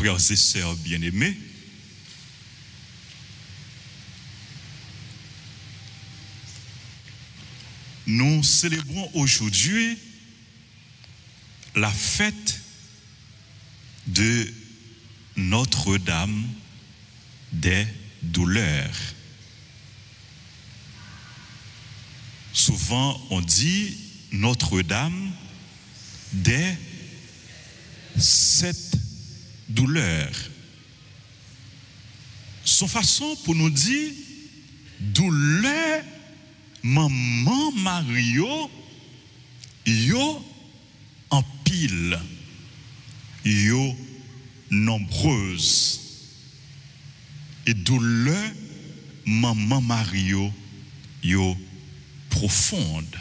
frères et sœurs bien-aimés, nous célébrons aujourd'hui la fête de Notre-Dame des douleurs. Souvent on dit Notre-Dame des 7 douleurs. Son façon pour nous dire douleur maman Mario yo en pile yo nombreuses et douleur maman Mario yo profonde.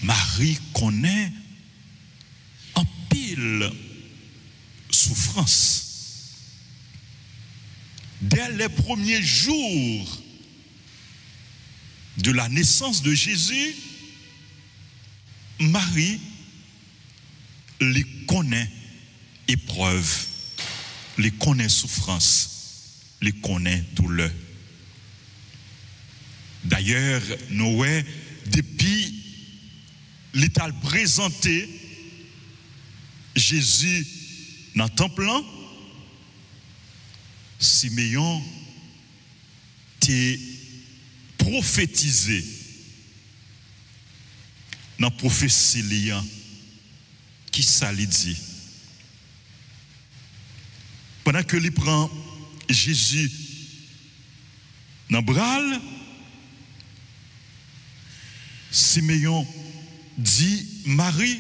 Marie connaît en pile souffrance. Dès les premiers jours de la naissance de Jésus, Marie les connaît épreuve, les connaît souffrance, les connaît douleur. D'ailleurs, Noé, depuis l'état présenté Jésus dans le temple, Siméon t'est prophétisé dans la prophétie qui ça lui dit. Pendant que il prend Jésus dans le bras, Siméon dit Marie,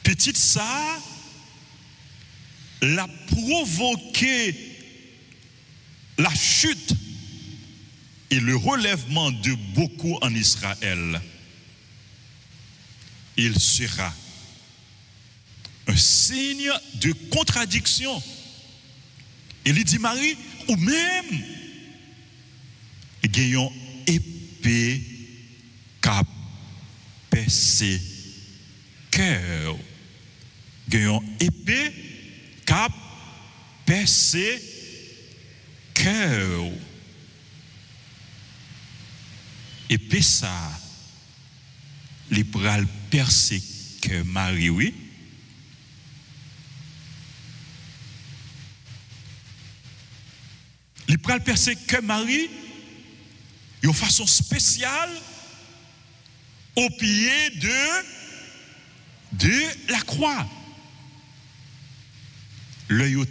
petite ça, l'a provoqué la chute et le relèvement de beaucoup en Israël. Il sera un signe de contradiction. Il dit Marie, ou même, gagnons épée cap percé cœur. Gagnons épée cap percé cœur. Épée ça, les bras percé que Marie, oui. Les bras percé que Marie, de façon spéciale, au pied de la croix. L'œil au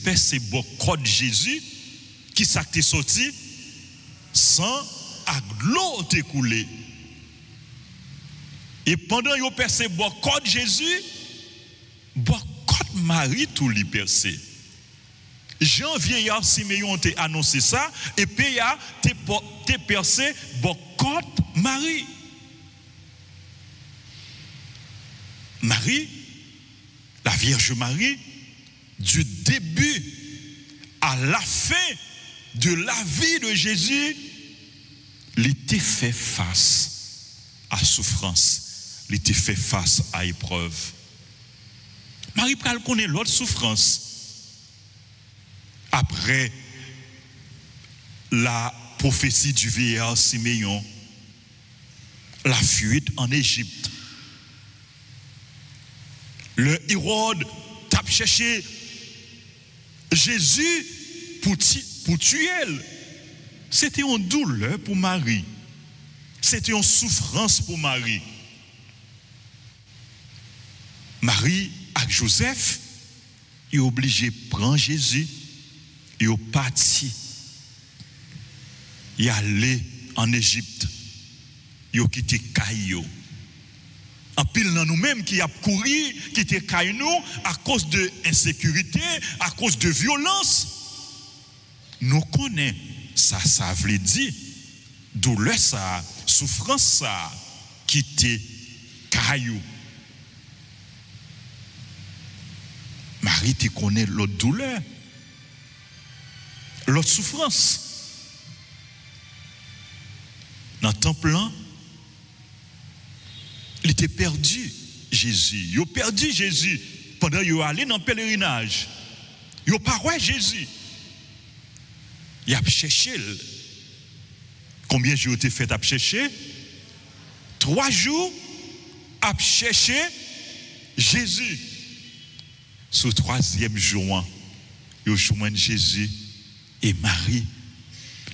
percé bon code Jésus, qui s'est sorti sans à l'eau t'est coulé. Et pendant yon percé bon code Jésus, bon code Marie tout li percé. Jean vieillard Siméon t'a annoncé ça et Péa t'es percé bon code Marie. Marie, la Vierge Marie, du début à la fin de la vie de Jésus, il était fait face à souffrance, il était fait face à épreuve. Marie pral connaît l'autre souffrance. Après la prophétie du vieillard Siméon, la fuite en Égypte. Le Hérode t'a cherché Jésus pour tuer. C'était une douleur pour Marie. C'était une souffrance pour Marie. Marie avec Joseph, il est obligé de prendre Jésus, il est parti. Il est allé en Égypte. Il a quitté Caillou. En pile dans nous-mêmes qui a couru, qui était Caillou à cause de insécurité, à cause de violence. Nous connaissons ça, ça veut dire douleur ça, souffrance ça, quitter Caillou. Marie te connaît l'autre douleur, l'autre souffrance. Dans le temple, il était perdu, Jésus. Il a perdu Jésus pendant qu'ils allaient dans le pèlerinage, ils n'ont pas vu Jésus. Ils ont cherché. Combien de jours ont été fait à chercher? 3 jours à chercher Jésus. Sur le 3e jour, ils ont joint Jésus et Marie.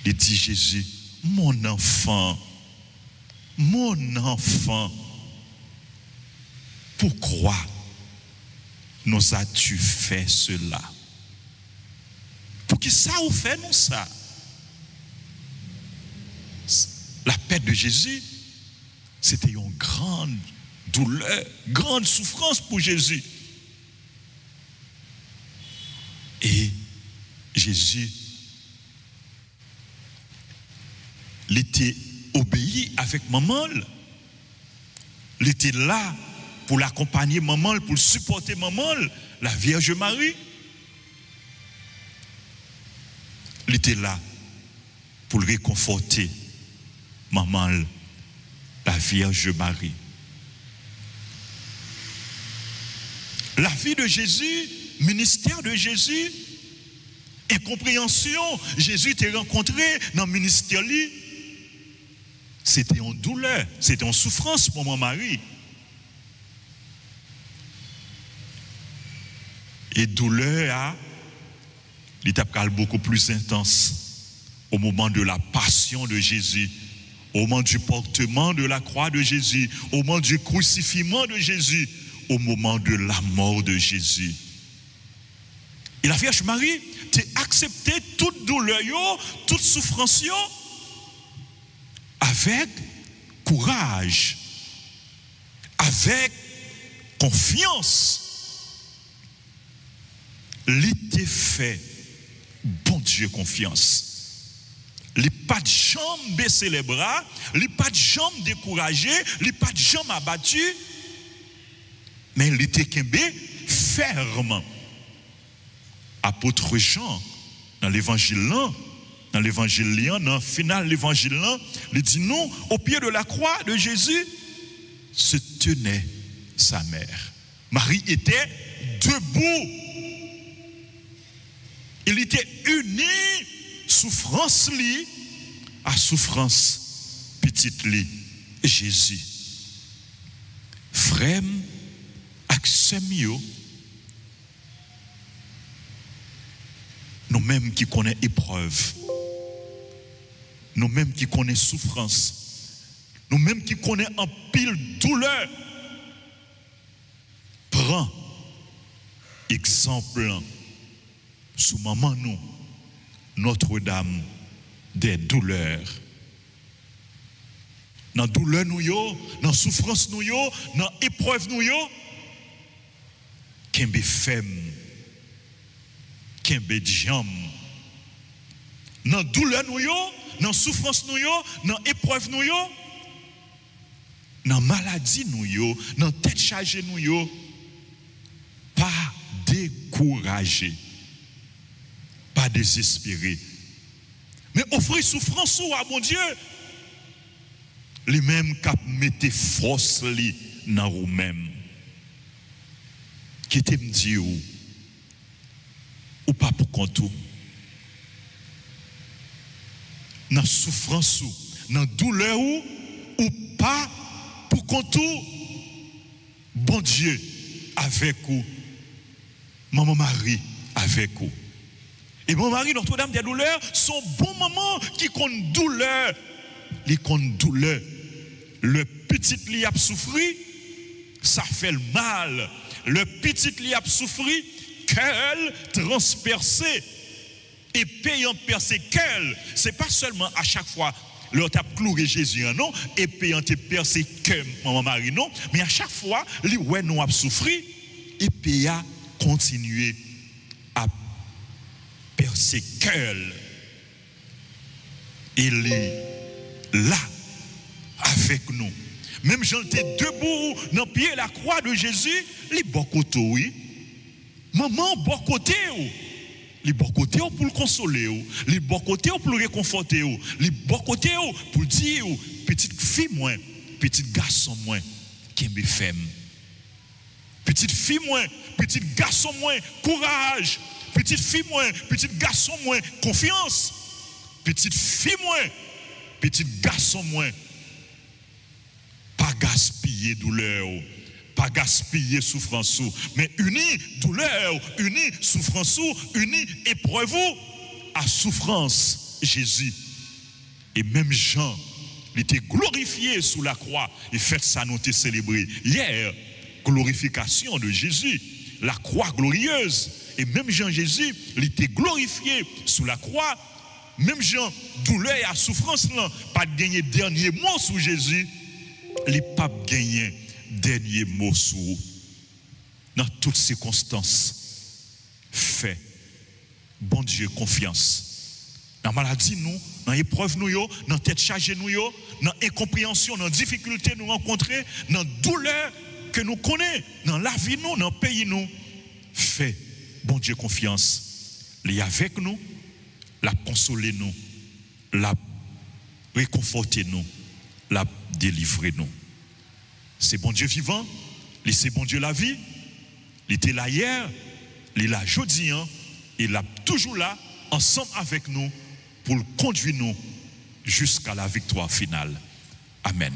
Il dit Jésus, mon enfant, pourquoi nous as-tu fait cela? Pour qui ça ou fait nous ça? La perte de Jésus, c'était une grande douleur, grande souffrance pour Jésus. Et Jésus, il était obéi avec maman. Il était là pour l'accompagner maman, pour supporter maman, la Vierge Marie. Il était là pour le réconforter maman, la Vierge Marie. La vie de Jésus, ministère de Jésus, incompréhension, Jésus t'a rencontré dans le ministère. C'était en douleur, c'était en souffrance pour maman Marie. Et douleur, l'étape beaucoup plus intense au moment de la passion de Jésus, au moment du portement de la croix de Jésus, au moment du crucifixion de Jésus, au moment de la mort de Jésus. Et la Vierge Marie t'a accepté toute douleur, toute souffrance avec courage, avec confiance. L'été fait, bon Dieu, confiance. Il pas de jambes baisser les bras, il pas de jambes découragé, il pas de jambes abattu, mais il était ferme. Apôtre Jean, dans l'évangile dans le final de l'évangile, il dit non, au pied de la croix de Jésus se tenait sa mère. Marie était debout. Il était uni, souffrance li à souffrance petite li, Jésus. Frère, Axemio, nous-mêmes qui connaissons épreuve, nous-mêmes qui connaissons souffrance, nous-mêmes qui connaissons en pile douleur, prends exemple sous maman nous, Notre-Dame des douleurs. Dans douleur nous yo, dans souffrance nous yo, dans épreuve nous yo, kembe femme, kembe diam. Dans douleur nous yo, dans souffrance nous yo, dans épreuve nous yo, dans maladie nous yo, dans tête chargée nous yo, pas découragé, pas désespéré. Mais offrir souffrance à mon Dieu, les mêmes qui mettent force dans vous-même. Qui te me dit ou pas pour compte dans souffrance dans douleur ou pas pour compte bon Dieu avec vous, maman Marie avec vous. Et mon mari, Notre-Dame des douleurs, son bon moment qui compte douleur. Les compte douleur. Le petit li a souffri, ça fait le mal. Le petit li a souffri, cœur transpercé. Et payant percé cœur. C'est pas seulement à chaque fois le tape cloué Jésus, non, et payant percé cœur, maman Marie, non, mais à chaque fois, li ouais non a souffri, et payant continuer à percer cœur. Il est là avec nous. Même Jean était debout dans le pied de la croix de Jésus, il est bon côté, oui. Maman, bon côté, il est bon côté pour le consoler, il est bon côté pour le réconforter, il est bon côté pour dire, petite fille moins, petit garçon moins, qui me femme. petite fille moins, petit garçon moins, courage, petite fille moins, petit garçon moins, confiance, petite fille moins, petit garçon moins. Pas gaspiller douleur, pas gaspiller souffrance, mais unis douleur, unis souffrance, unis épreuve à souffrance Jésus. Et même Jean, il était glorifié sous la croix et fait ça nous célébrer hier, glorification de Jésus, la croix glorieuse. Et même Jean Jésus, il était glorifié sous la croix. Même Jean, douleur et à souffrance, là, pas de gagner dernier mot sous Jésus, il pas gagné dernier mot sous. Dans toutes circonstances, fait, bon Dieu, confiance. Dans la maladie, nous, dans l'épreuve, nous, dans la tête chargée, nous, dans l'incompréhension, dans la difficulté, nous rencontrer, dans la douleur que nous connaissons, dans la vie, nous, dans le pays, nous, fait, bon Dieu, confiance. Il est avec nous, la consoler nous, la réconforter nous, la délivrer nous. C'est bon Dieu vivant, c'est bon Dieu la vie, il était là hier, il est là aujourd'hui, il est toujours là, ensemble avec nous, pour conduire nous jusqu'à la victoire finale. Amen.